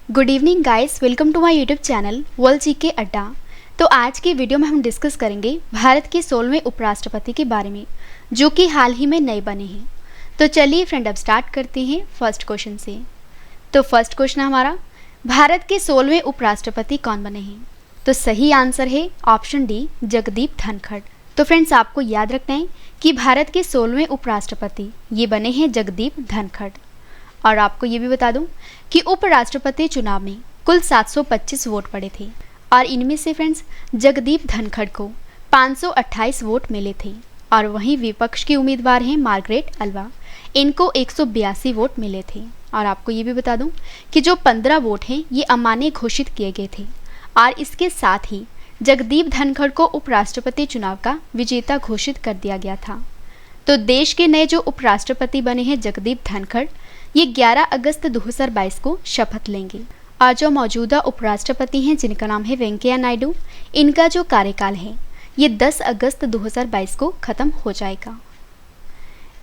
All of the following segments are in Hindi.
Good evening guys, welcome to my YouTube channel world GK Adda. तो आज की वीडियो में हम डिस्कस करेंगे भारत के 16वें उपराष्ट्रपति के बारे में, जो कि हाल ही में नए बने हैं। तो चलिए फ्रेंड, अब स्टार्ट करते हैं फर्स्ट क्वेश्चन से। तो फर्स्ट क्वेश्चन है हमारा, भारत के 16वें उपराष्ट्रपति कौन बने हैं? तो सही आंसर है ऑप्शन डी, जगदीप धनखड़। तो फ्रेंड्स, आपको याद रखना है कि भारत के 16वें उपराष्ट्रपति ये बने हैं जगदीप धनखड़। और आपको ये भी बता दूं कि उपराष्ट्रपति चुनाव में कुल 725 वोट पड़े थे और इनमें से फ्रेंड्स जगदीप धनखड़ को 528 वोट मिले थे। और वहीं विपक्ष की उम्मीदवार हैं मार्गरेट अल्वा, इनको 182 वोट मिले थे। और आपको ये भी बता दूं कि जो 15 वोट हैं ये अमान्य घोषित किए गए थे। और इसके साथ ही जगदीप धनखड़ को उपराष्ट्रपति चुनाव का विजेता घोषित कर दिया गया था। तो देश के नए जो उपराष्ट्रपति बने हैं जगदीप धनखड़, ये 11 अगस्त 2022 को शपथ लेंगे। और जो मौजूदा उपराष्ट्रपति हैं जिनका नाम है वेंकैया नायडू, इनका जो कार्यकाल है ये 10 अगस्त 2022 को खत्म हो जाएगा।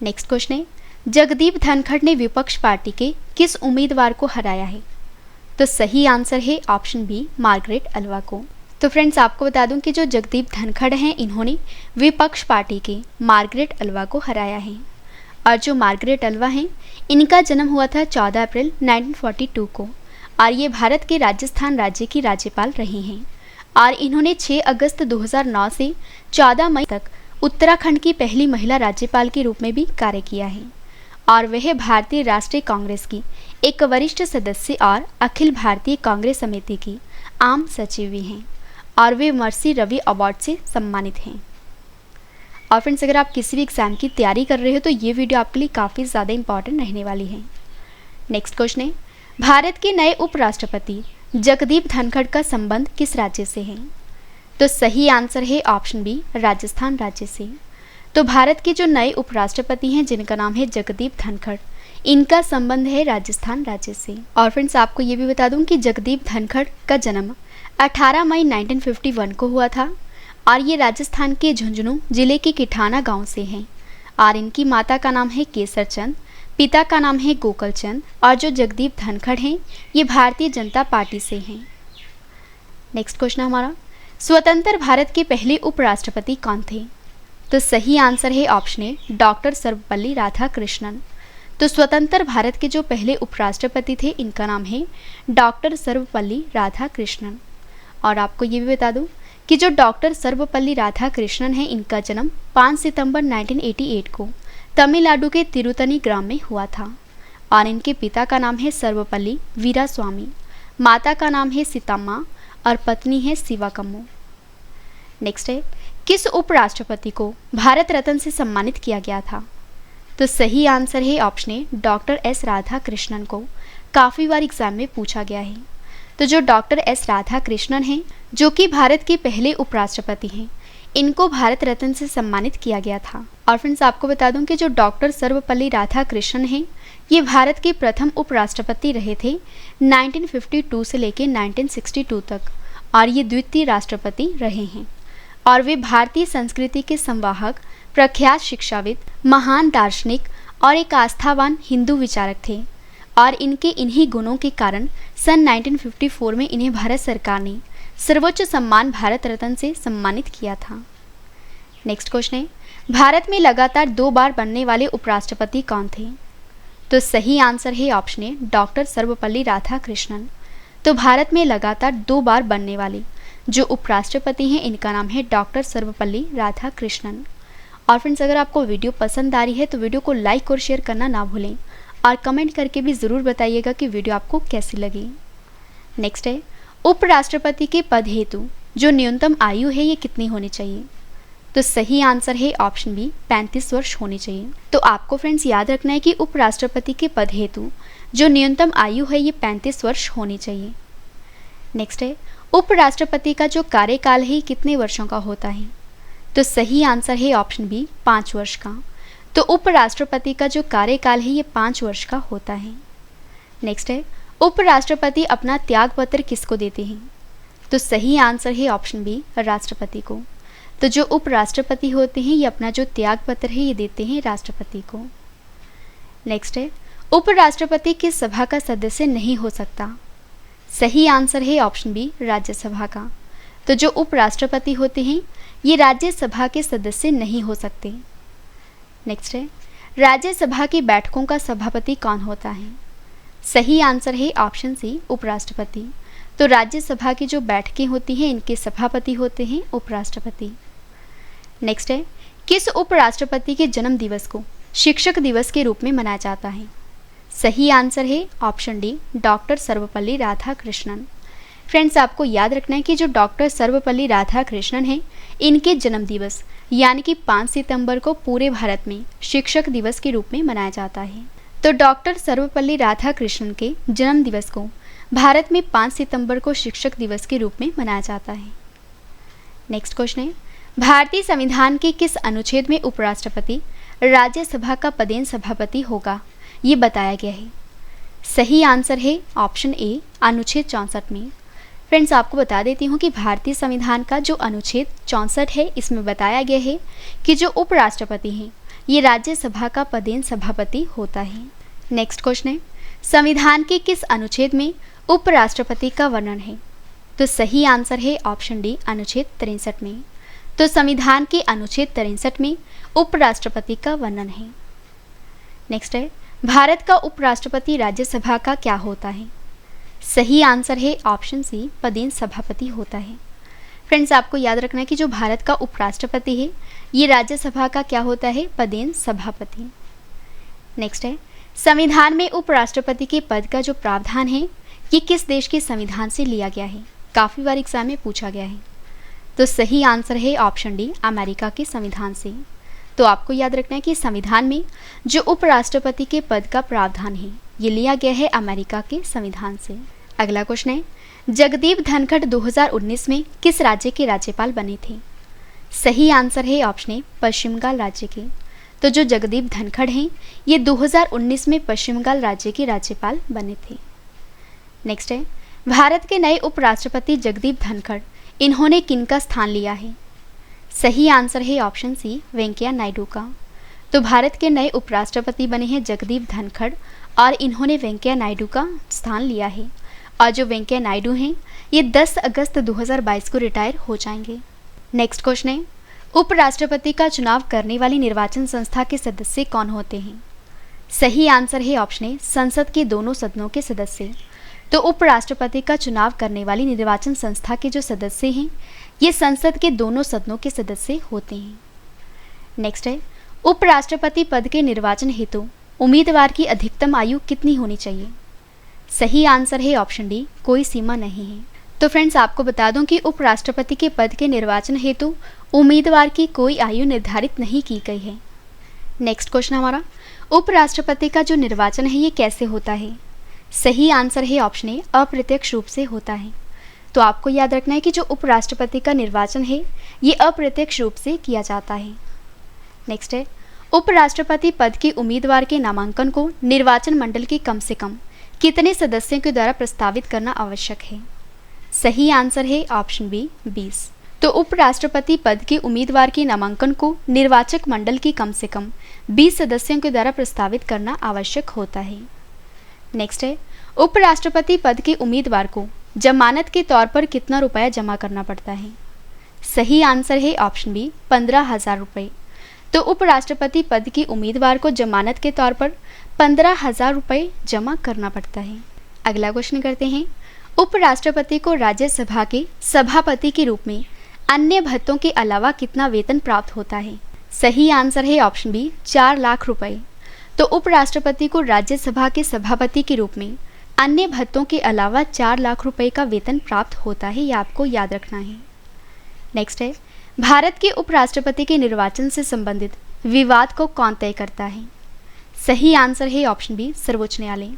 नेक्स्ट क्वेश्चन है, जगदीप धनखड़ ने विपक्ष पार्टी के किस उम्मीदवार को हराया है? तो सही आंसर है ऑप्शन बी, मार्गरेट अल्वा को। तो फ्रेंड्स, आपको बता दूं कि जो जगदीप धनखड़ हैं इन्होंने विपक्ष पार्टी के मार्गरेट अल्वा को हराया है। और जो मार्गरेट अल्वा हैं इनका जन्म हुआ था 14 अप्रैल 1942 को और ये भारत के राजस्थान राज्य की राज्यपाल रही हैं। और इन्होंने 6 अगस्त 2009 से 14 मई तक उत्तराखंड की पहली महिला राज्यपाल के रूप में भी कार्य किया है। और वह भारतीय राष्ट्रीय कांग्रेस की एक वरिष्ठ सदस्य और अखिल भारतीय कांग्रेस समिति की आम सचिव भी हैं। और वे मर्सी रवि अवार्ड से सम्मानित हैं। और फ्रेंड्स, अगर आप किसी भी एग्जाम की तैयारी कर रहे हो तो ये वीडियो आपके लिए काफ़ी ज़्यादा इंपॉर्टेंट रहने वाली है। नेक्स्ट क्वेश्चन है, भारत के नए उपराष्ट्रपति जगदीप धनखड़ का संबंध किस राज्य से है? तो सही आंसर है ऑप्शन बी, राजस्थान राज्य से। तो भारत के जो नए उपराष्ट्रपति हैं जिनका नाम है जगदीप धनखड़, इनका संबंध है राजस्थान राज्य से। और फ्रेंड्स, आपको ये भी बता दूं कि जगदीप धनखड़ का जन्म 18 मई 1951 को हुआ था और ये राजस्थान के झुंझुनू जिले के किठाना गांव से हैं। और इनकी माता का नाम है केसर चंद, पिता का नाम है गोकल चंद। और जो जगदीप धनखड़ हैं ये भारतीय जनता पार्टी से हैं। नेक्स्ट क्वेश्चन हमारा, स्वतंत्र भारत के पहले उपराष्ट्रपति कौन थे? तो सही आंसर है option A, doctor Sarvepalli Radhakrishnan. तो स्वतंत्र भारत के जो पहले उपराष्ट्रपति थे इनका नाम है डॉक्टर सर्वपल्ली राधाकृष्णन। और आपको ये भी बता दूं कि जो डॉक्टर सर्वपल्ली राधाकृष्णन है इनका जन्म 5 सितंबर 1988 को तमिलनाडु के तिरुतनी ग्राम में हुआ था। और इनके पिता का नाम है सर्वपल्ली वीरास्वामी, माता का नाम है सीतम्मा और पत्नी है शिवाकम्मू। नेक्स्ट है, किस उपराष्ट्रपति को भारत रत्न से सम्मानित किया गया था? तो सही आंसर है option A, doctor S Radhakrishnan को। काफ़ी बार एग्जाम में पूछा गया है। तो जो डॉक्टर एस राधाकृष्णन हैं, जो कि भारत के पहले उपराष्ट्रपति हैं, इनको भारत रत्न से सम्मानित किया गया था। और फ्रेंड्स, आपको बता दूं कि जो डॉक्टर सर्वपल्ली राधाकृष्णन हैं ये भारत के प्रथम उपराष्ट्रपति रहे थे 1952 से लेकर 1962 तक। और ये द्वितीय राष्ट्रपति रहे हैं। और वे भारतीय संस्कृति के संवाहक, प्रख्यात शिक्षाविद, महान दार्शनिक और एक आस्थावान हिंदू विचारक थे। और इनके इन्हीं गुणों के कारण सन 1954 में इन्हें भारत सरकार ने सर्वोच्च सम्मान भारत रत्न से सम्मानित किया था। नेक्स्ट क्वेश्चन है, भारत में लगातार 2 बार बनने वाले उपराष्ट्रपति कौन थे? तो सही आंसर है option A, doctor Sarvepalli Radhakrishnan. तो भारत में लगातार 2 बार बनने वाले जो उपराष्ट्रपति हैं इनका नाम है डॉक्टर सर्वपल्ली राधाकृष्णन। और फ्रेंड्स, अगर आपको वीडियो पसंद आ रही है तो वीडियो को लाइक और शेयर करना ना भूलें और कमेंट करके भी ज़रूर बताइएगा कि वीडियो आपको कैसी लगी। नेक्स्ट है, उपराष्ट्रपति के पद हेतु जो न्यूनतम आयु है ये कितनी होनी चाहिए? तो सही आंसर है ऑप्शन बी, 35 वर्ष होनी चाहिए। तो आपको फ्रेंड्स याद रखना है कि उपराष्ट्रपति के पद हेतु जो न्यूनतम आयु है ये 35 वर्ष होनी चाहिए। नेक्स्ट है, उपराष्ट्रपति का जो कार्यकाल है कितने वर्षों का होता है? तो सही आंसर है ऑप्शन बी, 5 वर्ष का। तो उपराष्ट्रपति का जो कार्यकाल है ये 5 वर्ष का होता है। नेक्स्ट है, उपराष्ट्रपति अपना त्याग पत्र किसको देते हैं? तो सही आंसर है ऑप्शन बी, राष्ट्रपति को। तो जो उपराष्ट्रपति होते हैं ये अपना जो त्याग पत्र है ये देते हैं राष्ट्रपति को। नेक्स्ट है, उपराष्ट्रपति किस सभा का सदस्य नहीं हो सकता? सही आंसर है ऑप्शन बी राज्यसभा का। तो जो उपराष्ट्रपति होते हैं ये राज्यसभा के सदस्य नहीं हो सकते। नेक्स्ट है, राज्यसभा की बैठकों का सभापति कौन होता है? सही आंसर है ऑप्शन सी उपराष्ट्रपति। तो राज्यसभा की जो बैठकें होती हैं इनके सभापति होते हैं उपराष्ट्रपति। नेक्स्ट है, किस उपराष्ट्रपति के जन्म दिवस को शिक्षक दिवस के रूप में मनाया जाता है? सही आंसर है option D doctor Sarvepalli Radhakrishnan. Friends, आपको याद रखना है कि जो डॉक्टर सर्वपल्ली राधाकृष्णन हैं इनके जन्म दिवस यानी कि 5 सितंबर को पूरे भारत में शिक्षक दिवस के रूप में मनाया जाता है। तो डॉक्टर सर्वपल्ली राधाकृष्णन के जन्म दिवस को भारत में 5 सितंबर को शिक्षक दिवस के रूप में मनाया जाता है। नेक्स्ट क्वेश्चन है, भारतीय संविधान के किस अनुच्छेद में उपराष्ट्रपति राज्यसभा का पदेन सभापति होगा ये बताया गया है? सही आंसर है ऑप्शन ए अनुच्छेद 64 में। फ्रेंड्स, आपको बता देती हूँ कि भारतीय संविधान का जो अनुच्छेद 64 है इसमें बताया गया है कि जो उपराष्ट्रपति हैं ये राज्यसभा का पदेन सभापति होता है। नेक्स्ट क्वेश्चन है, संविधान के किस अनुच्छेद में उपराष्ट्रपति का वर्णन है? तो सही आंसर है ऑप्शन डी अनुच्छेद 63 में। तो संविधान के अनुच्छेद 63 में उपराष्ट्रपति का वर्णन है। नेक्स्ट है, भारत का उपराष्ट्रपति राज्यसभा का क्या होता है? सही आंसर है ऑप्शन सी पदेन सभापति होता है। फ्रेंड्स, आपको याद रखना है कि जो भारत का उपराष्ट्रपति है ये राज्यसभा का क्या होता है? पदेन सभापति। नेक्स्ट है, संविधान में उपराष्ट्रपति के पद का जो प्रावधान है ये किस देश के संविधान से लिया गया है? काफ़ी बार एग्जाम में पूछा गया है। तो सही आंसर है ऑप्शन डी अमेरिका के संविधान से। तो आपको याद रखना है कि संविधान में जो उपराष्ट्रपति के पद का प्रावधान है ये लिया गया है अमेरिका के संविधान से। अगला क्वेश्चन है, जगदीप धनखड़ 2019 में किस राज्य के राज्यपाल बने थे? सही आंसर है ऑप्शन ए पश्चिम बंगाल राज्य के। तो जो जगदीप धनखड़ हैं ये 2019 में पश्चिम बंगाल राज्य के राज्यपाल बने थे। नेक्स्ट है, भारत के नए उपराष्ट्रपति जगदीप धनखड़ इन्होंने किनका स्थान लिया है? सही आंसर है ऑप्शन सी वेंकैया नायडू का। तो भारत के नए उपराष्ट्रपति बने हैं जगदीप धनखड़ और इन्होंने वेंकैया नायडू का स्थान लिया है। और जो वेंकैया नायडू हैं ये 10 अगस्त 2022 को रिटायर हो जाएंगे। नेक्स्ट क्वेश्चन है, उपराष्ट्रपति का चुनाव करने वाली निर्वाचन संस्था के सदस्य कौन होते हैं? सही आंसर है ऑप्शन ए संसद के दोनों सदनों के सदस्य। तो उपराष्ट्रपति का चुनाव करने वाली निर्वाचन संस्था के जो सदस्य हैं ये संसद के दोनों सदनों के सदस्य होते हैं। नेक्स्ट है, उपराष्ट्रपति पद के निर्वाचन हेतु उम्मीदवार की अधिकतम आयु कितनी होनी चाहिए? सही आंसर है ऑप्शन डी कोई सीमा नहीं है। तो फ्रेंड्स, आपको बता दूं कि उपराष्ट्रपति के पद के निर्वाचन हेतु उम्मीदवार की कोई आयु निर्धारित नहीं की गई है। नेक्स्ट क्वेश्चन हमारा, उपराष्ट्रपति का जो निर्वाचन है ये कैसे होता है? सही आंसर है ऑप्शन ए अप्रत्यक्ष रूप से होता है। तो आपको याद रखना है कि जो उपराष्ट्रपति का निर्वाचन है ये अप्रत्यक्ष रूप से किया जाता है। नेक्स्ट है, उपराष्ट्रपति पद के उम्मीदवार के नामांकन को निर्वाचन मंडल के कम से कम कितने सदस्यों के द्वारा प्रस्तावित करना आवश्यक है? सही आंसर है ऑप्शन बी 20। तो उपराष्ट्रपति पद के उम्मीदवार के नामांकन को निर्वाचक मंडल के कम से कम 20 सदस्यों के द्वारा प्रस्तावित करना आवश्यक होता है। नेक्स्ट है, उपराष्ट्रपति पद के उम्मीदवार को जमानत के तौर पर कितना रुपया जमा करना पड़ता है? सही आंसर है ऑप्शन बी 15,000 रुपये। तो उपराष्ट्रपति पद के उम्मीदवार को जमानत के तौर पर 15,000 रुपये जमा करना पड़ता है। अगला क्वेश्चन करते हैं, उपराष्ट्रपति को राज्यसभा के सभापति के रूप में अन्य भत्तों के अलावा कितना वेतन प्राप्त होता है? सही आंसर है ऑप्शन बी 4 लाख रुपये। तो उपराष्ट्रपति को राज्यसभा के सभापति के रूप में अन्य भत्तों के अलावा 4 लाख रुपए का वेतन प्राप्त होता है, ये आपको याद रखना है। नेक्स्ट है, भारत के उपराष्ट्रपति के निर्वाचन से संबंधित विवाद को कौन तय करता है? सही आंसर है ऑप्शन बी सर्वोच्च न्यायालय।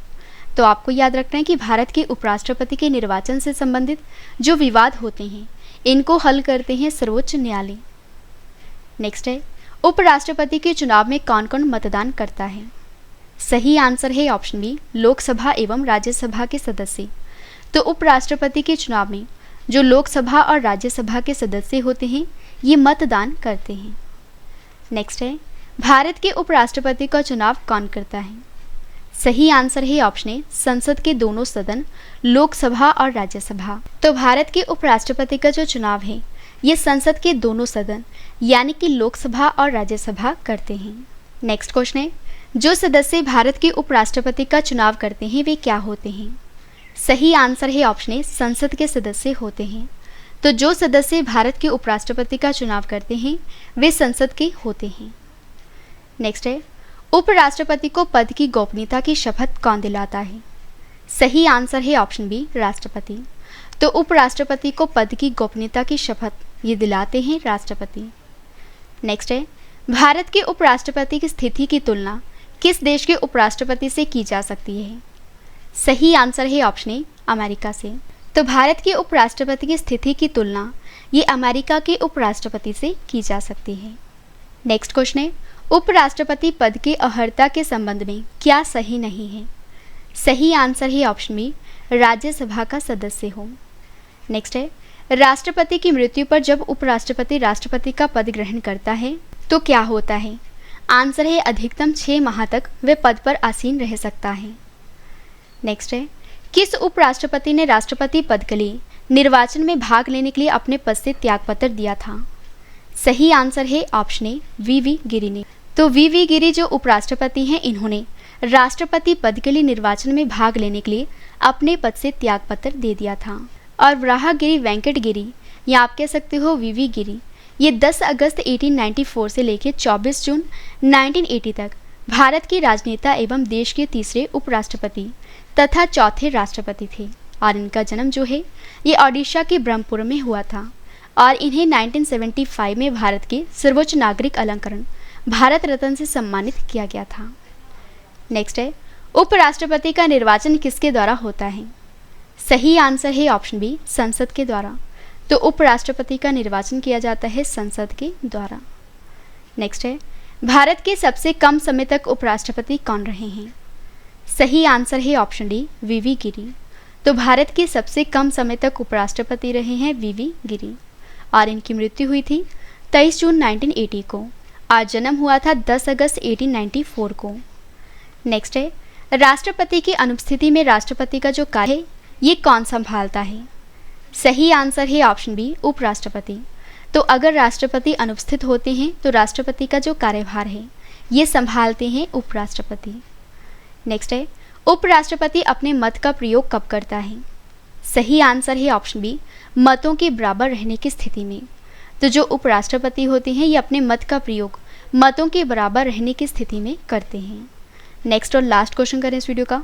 तो आपको याद रखना है कि भारत के उपराष्ट्रपति के निर्वाचन से संबंधित जो विवाद होते हैं इनको हल करते हैं सर्वोच्च न्यायालय। नेक्स्ट है, उपराष्ट्रपति के चुनाव में कौन कौन मतदान करता है? सही आंसर है ऑप्शन बी लोकसभा एवं राज्यसभा के सदस्य। तो उपराष्ट्रपति के चुनाव में जो लोकसभा और राज्यसभा के सदस्य होते हैं ये मतदान करते हैं। नेक्स्ट है, भारत के उपराष्ट्रपति का चुनाव कौन करता है? सही आंसर है ऑप्शन ए, संसद के दोनों सदन, लोकसभा और राज्यसभा। तो भारत के उपराष्ट्रपति का जो चुनाव है ये संसद के दोनों सदन यानी कि लोकसभा और राज्यसभा करते हैं। नेक्स्ट क्वेश्चन है, जो सदस्य भारत के उपराष्ट्रपति का चुनाव करते हैं वे क्या होते हैं? सही आंसर है ऑप्शन ए, संसद के सदस्य होते हैं। तो जो सदस्य भारत के उपराष्ट्रपति का चुनाव करते हैं वे संसद के होते हैं। नेक्स्ट है, उपराष्ट्रपति को पद की गोपनीयता की शपथ कौन दिलाता है? सही आंसर है ऑप्शन बी, राष्ट्रपति। तो उपराष्ट्रपति को पद की गोपनीयता की शपथ ये दिलाते हैं राष्ट्रपति। नेक्स्ट है, भारत के उपराष्ट्रपति की स्थिति की तुलना किस देश के उपराष्ट्रपति से की जा सकती है? सही आंसर है ऑप्शन ए, अमेरिका से। तो भारत के उपराष्ट्रपति की स्थिति की तुलना ये अमेरिका के उपराष्ट्रपति से की जा सकती है। नेक्स्ट क्वेश्चन है, उपराष्ट्रपति पद की अर्हता के संबंध में क्या सही नहीं है? सही आंसर है ऑप्शन बी, राज्यसभा का सदस्य हो। नेक्स्ट है, राष्ट्रपति की मृत्यु पर जब उपराष्ट्रपति राष्ट्रपति का पद ग्रहण करता है तो क्या होता है? आंसर है अधिकतम 6 माह तक वे पद पर आसीन रह सकता है। नेक्स्ट है, किस उपराष्ट्रपति ने राष्ट्रपति पद के लिए निर्वाचन में भाग लेने के लिए अपने पद से त्यागपत्र दिया था? सही आंसर है ऑप्शन ए, वीवी गिरि ने। तो वीवी गिरि जो उपराष्ट्रपति हैं इन्होंने राष्ट्रपति पद के लिए निर्वाचन में भाग लेने के लिए अपने पद से त्यागपत्र दे दिया था। और वराहगिरि वेंकट गिरि या आप कह सकते हो वीवी गिरि, ये 10 अगस्त 1894 से लेकर 24 जून 1980 तक भारत के राजनेता एवं देश के तीसरे उपराष्ट्रपति तथा चौथे राष्ट्रपति थे। और इनका जन्म जो है ये ओडिशा के ब्रह्मपुर में हुआ था और इन्हें 1975 में भारत के सर्वोच्च नागरिक अलंकरण भारत रत्न से सम्मानित किया गया था। नेक्स्ट है, उपराष्ट्रपति का निर्वाचन किसके द्वारा होता है? सही आंसर है ऑप्शन बी, संसद के द्वारा। तो उपराष्ट्रपति का निर्वाचन किया जाता है संसद के द्वारा। नेक्स्ट है, भारत के सबसे कम समय तक उपराष्ट्रपति कौन रहे हैं? सही आंसर है ऑप्शन डी, वीवी गिरि। तो भारत के सबसे कम समय तक उपराष्ट्रपति रहे हैं वीवी गिरि और इनकी मृत्यु हुई थी 23 जून 1980 को। आज जन्म हुआ था 10 अगस्त 1894 को। नेक्स्ट है, राष्ट्रपति की अनुपस्थिति में राष्ट्रपति का जो कार्य है ये कौन संभालता है? सही आंसर है ऑप्शन बी, उपराष्ट्रपति। तो अगर राष्ट्रपति अनुपस्थित होते हैं तो राष्ट्रपति का जो कार्यभार है ये संभालते हैं उपराष्ट्रपति। नेक्स्ट है, उपराष्ट्रपति अपने मत का प्रयोग कब करता है? सही आंसर है ऑप्शन बी, मतों के बराबर रहने की स्थिति में। तो जो उपराष्ट्रपति होते हैं ये अपने मत का प्रयोग मतों के बराबर रहने की स्थिति में करते हैं। नेक्स्ट और लास्ट क्वेश्चन करें इस वीडियो का,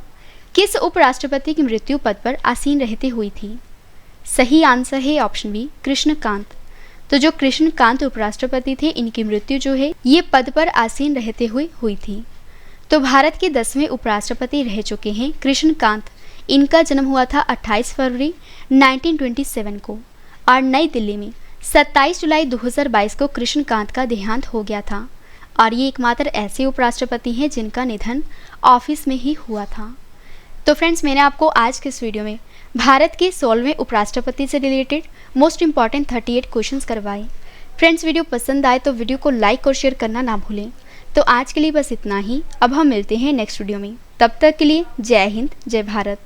किस उपराष्ट्रपति की मृत्यु पद पर आसीन रहते हुई थी? सही आंसर है ऑप्शन बी, कृष्णकांत। तो जो कृष्णकांत उपराष्ट्रपति थे इनकी मृत्यु जो है ये पद पर आसीन रहते हुए हुई थी। तो भारत के 10वें उपराष्ट्रपति रह चुके हैं कृष्णकांत। इनका जन्म हुआ था 28 फरवरी 1927 को और नई दिल्ली में 27 जुलाई 2022 को कृष्णकांत का देहांत हो गया था। और ये एकमात्र ऐसे उपराष्ट्रपति हैं जिनका निधन ऑफिस में ही हुआ था। तो फ्रेंड्स, मैंने आपको आज के इस वीडियो में भारत के 16वें उपराष्ट्रपति से रिलेटेड मोस्ट इंपॉर्टेंट 38 क्वेश्चंस करवाए। फ्रेंड्स, वीडियो पसंद आए तो वीडियो को लाइक और शेयर करना ना भूलें। तो आज के लिए बस इतना ही। अब हम मिलते हैं नेक्स्ट वीडियो में। तब तक के लिए जय हिंद, जय भारत।